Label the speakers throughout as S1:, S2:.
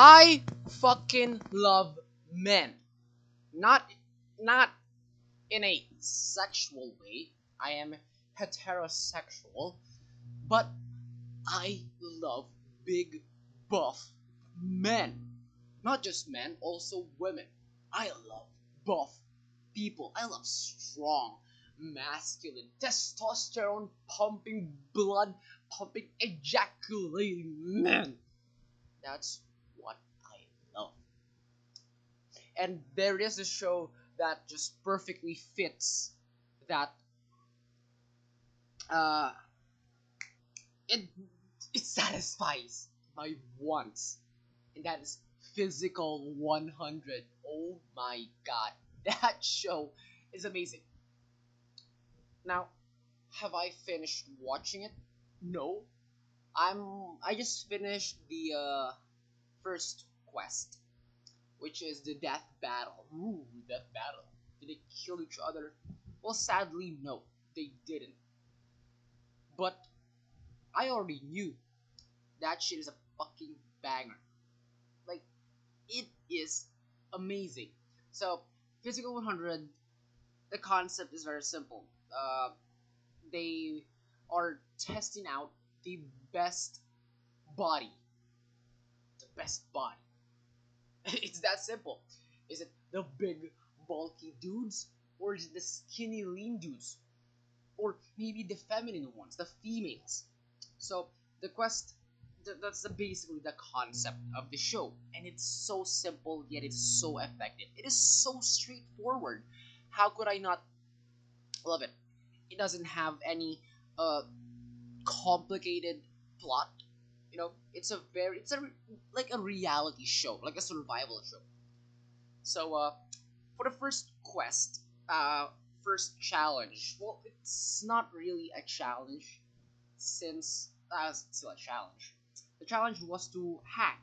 S1: I fucking love men. Not not in a sexual way. I am heterosexual, but I love big buff men. Not just men, also women. I love buff people. I love strong, masculine, testosterone pumping, blood pumping, ejaculating men. That's what I love. And there is a show that just perfectly fits that. uh it it satisfies my wants, and that is Physical 100. Oh my god, that show is amazing. Now, have I finished watching it? No. I just finished the first quest, which is the death battle. Ooh, death battle. Did they kill each other? Well, sadly, no, they didn't. But I already knew that shit is a fucking banger. Like, it is amazing. So, Physical 100, the concept is very simple. They are testing out the best body. The best body. It's that simple. Is it the big, bulky dudes? Or is it the skinny, lean dudes? Or maybe the feminine ones, the females? So, the quest, that's basically the concept of the show. And it's so simple, yet it's so effective. It is so straightforward. How could I not love it? It doesn't have any uh, complicated plot. It's like a reality show, like a survival show. So for the first quest, first challenge, well, it's not really a challenge, since it's still a challenge. The challenge was to hang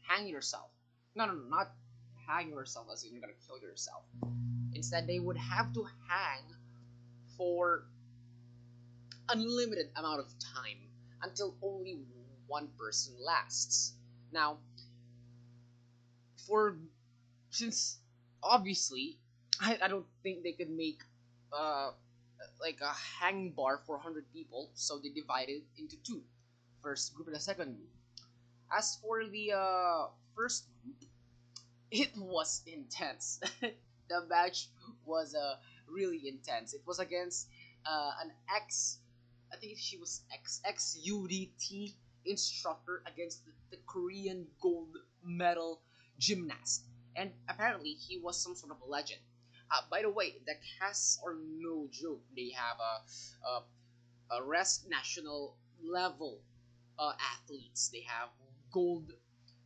S1: hang yourself. No, not hang yourself as in you're gonna kill yourself. Instead, they would have to hang for unlimited amount of time until only one person lasts. Now, for since obviously, I don't think they could make uh like a hang bar for 100 people, so they divided into two: first group and the second group. As for the first group, it was intense. The match was really intense. It was against an ex, I think she was ex UDT instructor against the Korean gold medal gymnast, and apparently he was some sort of a legend. By the way, the casts are no joke. They have a rest national level athletes. They have gold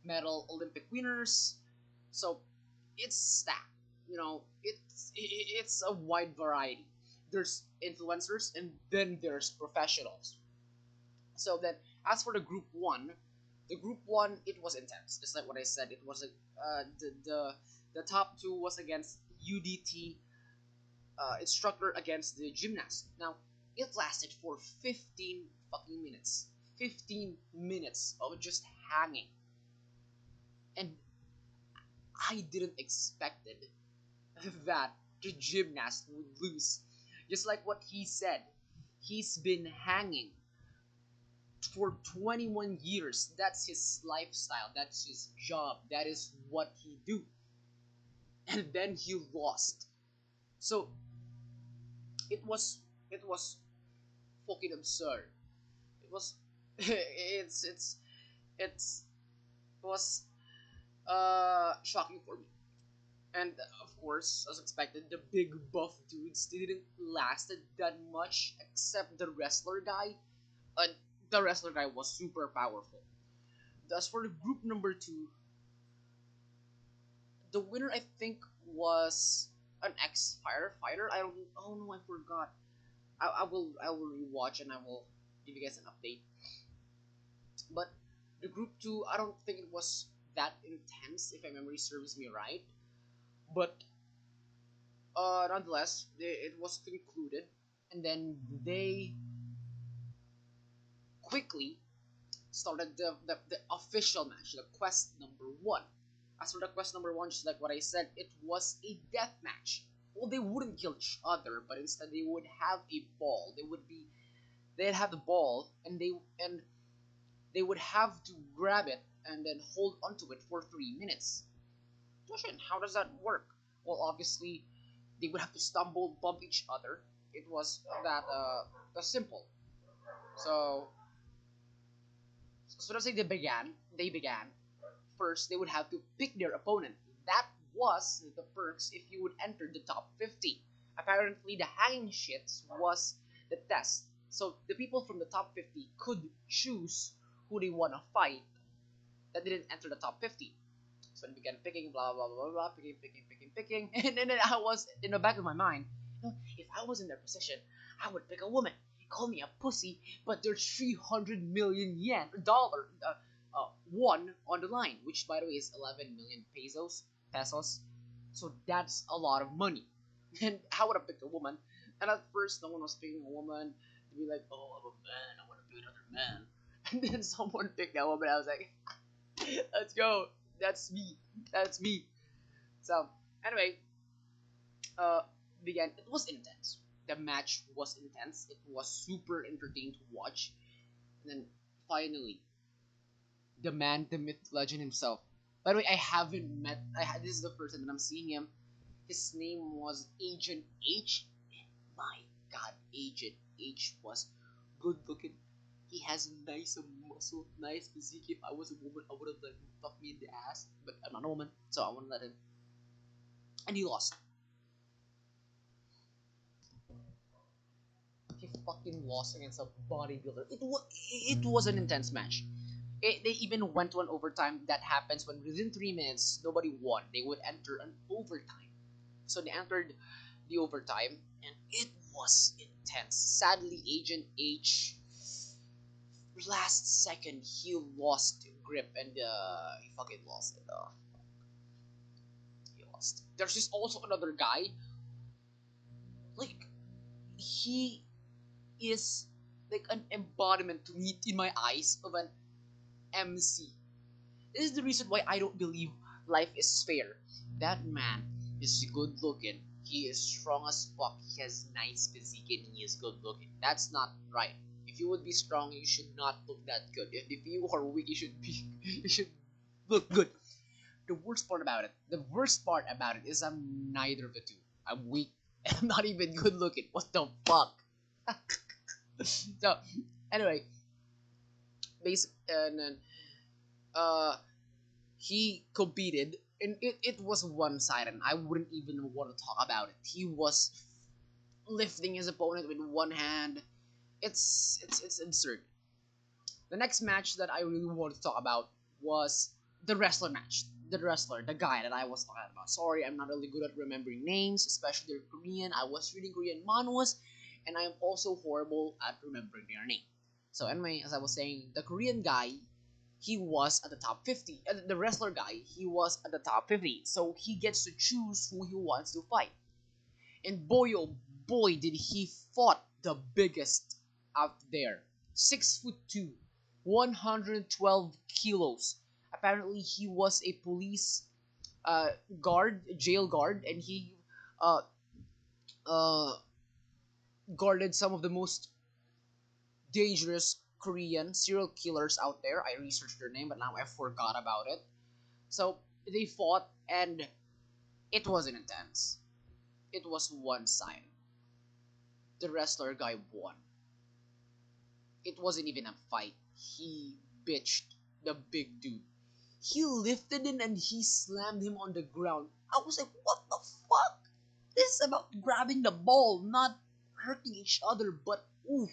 S1: medal Olympic winners. So it's stacked. It's a wide variety. There's influencers, and then there's professionals. So then, as for the group one, it was intense. Just like what I said, it was the top two was against UDT instructor against the gymnast. Now, it lasted for 15 fucking minutes. 15 minutes of just hanging, and I didn't expect it that the gymnast would lose. Just like what he said, he's been hanging for 21 years. That's his lifestyle, that's his job, that is what he do. And then he lost. So it was fucking absurd. It was it's it was shocking for me. And of course, as expected, the big buff dudes didn't last that much, except the wrestler guy. Uh, the wrestler guy was super powerful. As for the group number two, the winner I think was an ex firefighter. I don't. Oh no, I forgot. I will rewatch and I will give you guys an update. But the group two, I don't think it was that intense, if my memory serves me right. But nonetheless, it was concluded, and then they quickly started the official match, the quest number one. As for the quest number one, just like what I said, it was a death match. Well, they wouldn't kill each other, but instead they would have a ball. They'd have the ball, and they would have to grab it and then hold onto it for 3 minutes. Question: how does that work? Well, obviously they would have to stumble, bump each other. It was that simple. So let's say they began first. They would have to pick their opponent. That was the perks if you would enter the top 50. Apparently the hanging shits was the test, so the people from the top 50 could choose who they want to fight that didn't enter the top 50. So they began picking, blah blah blah blah, picking, and then I was in the back of my mind, if I was in their position, I would pick a woman. Call me a pussy, but there's 300 million yen, dollar, one on the line, which by the way is 11 million pesos. So that's a lot of money. And I would have picked a woman. And at first, no one was picking a woman. To be like, oh, I'm a man, I want to be another man. And then someone picked that woman. I was like, let's go. That's me. That's me. So anyway, uh, began. It was intense. The match was intense. It was super entertaining to watch. And then finally, the man, the myth, legend himself. By the way, I haven't met. This is the first time that I'm seeing him. His name was Agent H. My God, Agent H was good looking. He has nice muscle, nice physique. If I was a woman, I would have let him fuck me in the ass. But I'm not a woman, so I wouldn't let him. And he lost. He fucking lost against a bodybuilder. It was an intense match. They even went to an overtime. That happens when within 3 minutes nobody won. They would enter an overtime. So they entered the overtime, and it was intense. Sadly, Agent H, last second, he lost grip, and he fucking lost it. He lost. There's just also another guy. Like, he is like an embodiment to me in my eyes of an MC. This is the reason why I don't believe life is fair. That man is good looking. He is strong as fuck. He has nice physique and he is good looking. That's not right. If you would be strong, you should not look that good. If you are weak, you should be you should look good. The worst part about it is I'm neither of the two. I'm weak and I'm not even good looking. What the fuck? So anyway, basic and then uh he competed, and it was one-sided. I wouldn't even want to talk about it. He was lifting his opponent with one hand. It's absurd. The next match that I really wanted to talk about was the wrestler match. The wrestler, the guy that I was talking about. Sorry, I'm not really good at remembering names, especially their Korean. I was reading Korean manhwas, and I am also horrible at remembering their name. So anyway, as I was saying, the Korean guy, he was at the top 50. The wrestler guy, he was at the top 50. So he gets to choose who he wants to fight. And boy, oh boy, did he fought the biggest out there. 6'2", 112 kilos. Apparently, he was a police guard, jail guard, and he uh, uh, guarded some of the most dangerous Korean serial killers out there. I researched their name, but now I forgot about it. So they fought, and it wasn't intense. It was one sided. The wrestler guy won. It wasn't even a fight. He bitched the big dude. He lifted him and he slammed him on the ground. I was like, what the fuck? This is about grabbing the ball, not hurting each other, but ooh.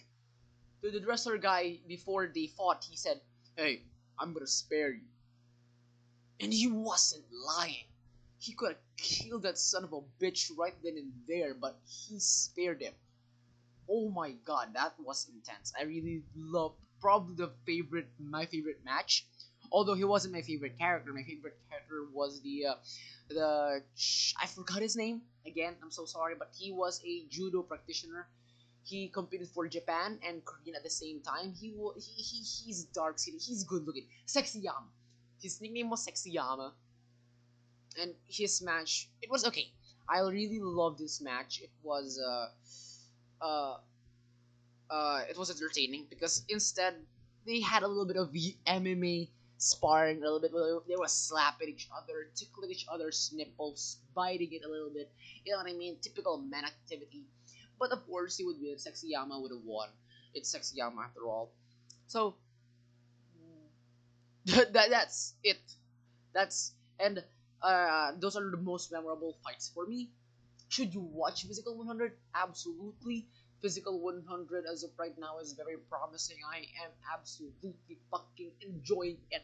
S1: To the wrestler guy, before they fought, he said, hey, I'm gonna spare you. And he wasn't lying. He could have killed that son of a bitch right then and there, but he spared him. Oh my god, that was intense. I really loved, probably my favorite match. Although he wasn't my favorite character. My favorite character was I forgot his name again. I'm so sorry, but he was a judo practitioner. He competed for Japan and Korean at the same time. He's dark skin. He's good looking. Sexy Yama. His nickname was Sexy Yama, and his match, it was okay. I really loved this match. Uh it was entertaining because instead they had a little bit of MMA sparring, a little bit. They were slapping each other, tickling each other's nipples, biting it a little bit. You know what I mean? Typical man activity. But of course, he would win. Sexyama would have won. It's Sexyama after all. So that's it. That's and those are the most memorable fights for me. Should you watch Physical 100? Absolutely. Physical 100 as of right now is very promising. I am absolutely fucking enjoying it.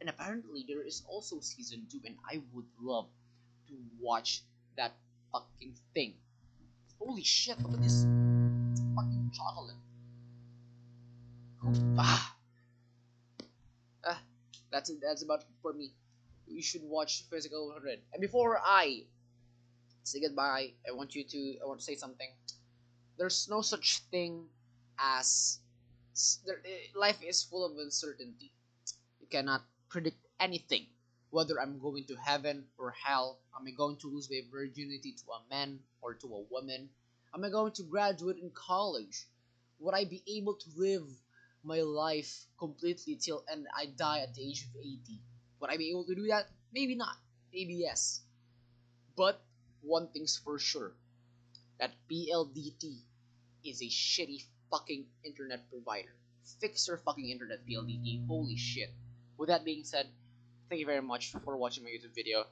S1: And apparently there is also season 2 and I would love to watch that fucking thing. Holy shit, look at this. It's fucking chocolate. Ah, ah, that's about it for me. You should watch Physical 100. And before I say goodbye, I want to say something. There's no such thing as life is full of uncertainty. You cannot predict anything. Whether I'm going to heaven or hell, am I going to lose my virginity to a man or to a woman? Am I going to graduate in college? Would I be able to live my life completely till and I die at the age of 80? Would I be able to do that? Maybe not. Maybe yes. But one thing's for sure, that PLDT is a shitty fucking internet provider. Fix your fucking internet, PLDT. Holy shit. With that being said, thank you very much for watching my YouTube video.